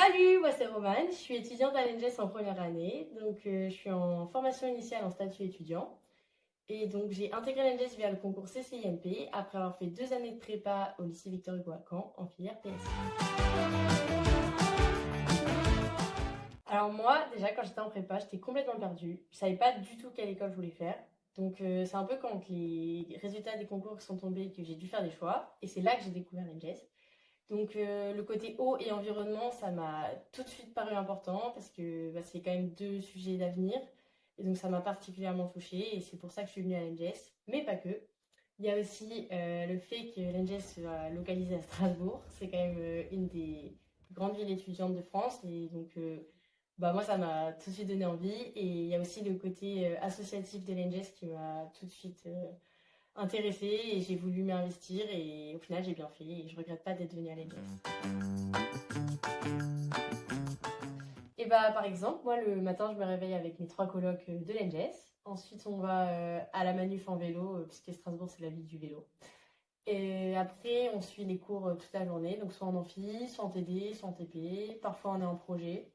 Salut, moi c'est Romane, je suis étudiante à l'ENGES en première année, je suis en formation initiale en statut étudiant. Et donc j'ai intégré l'ENGES via le concours CCIMP après avoir fait 2 années de prépa au lycée Victor Hugo à Caen en filière PS. Alors moi, déjà quand j'étais en prépa, j'étais complètement perdue, je savais pas du tout quelle école je voulais faire. C'est un peu quand les résultats des concours sont tombés que j'ai dû faire des choix, et c'est là que j'ai découvert l'ENGES. Le côté eau et environnement, ça m'a tout de suite paru important parce que c'est quand même deux sujets d'avenir. Et donc ça m'a particulièrement touchée et c'est pour ça que je suis venue à l'ENGES, mais pas que. Il y a aussi le fait que l'ENGES soit localisé à Strasbourg. C'est quand même une des plus grandes villes étudiantes de France. Moi, ça m'a tout de suite donné envie. Et il y a aussi le côté associatif de l'ENGES qui m'a tout de suite intéressée et j'ai voulu m'investir et au final j'ai bien fait et je regrette pas d'être venue à l'ENGES. Et bah par exemple, moi le matin je me réveille avec mes trois colocs de l'ENGES. Ensuite on va à la manuf en vélo, puisque Strasbourg c'est la ville du vélo. Et après on suit les cours toute la journée, donc soit en amphi, soit en TD, soit en TP, parfois on est en projet.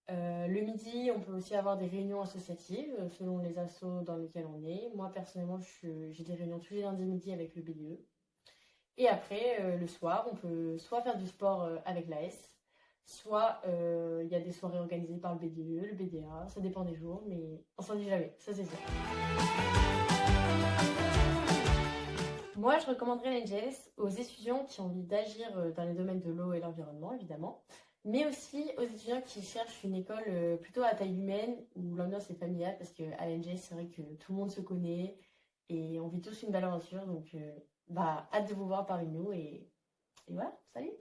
Le midi, on peut aussi avoir des réunions associatives selon les assos dans lesquels on est. Moi, personnellement, j'ai des réunions tous les lundis midi avec le BDE. Et après, le soir, on peut soit faire du sport avec l'AS, soit il y a des soirées organisées par le BDE, le BDA, ça dépend des jours, mais on s'en dit jamais, ça c'est sûr. Moi, je recommanderais l'NGS aux étudiants qui ont envie d'agir dans les domaines de l'eau et l'environnement, évidemment, mais aussi aux étudiants qui cherchent une école plutôt à taille humaine où l'ambiance est familiale, parce qu'à l'NGS, c'est vrai que tout le monde se connaît et on vit tous une belle aventure, hâte de vous voir parmi nous et voilà, salut!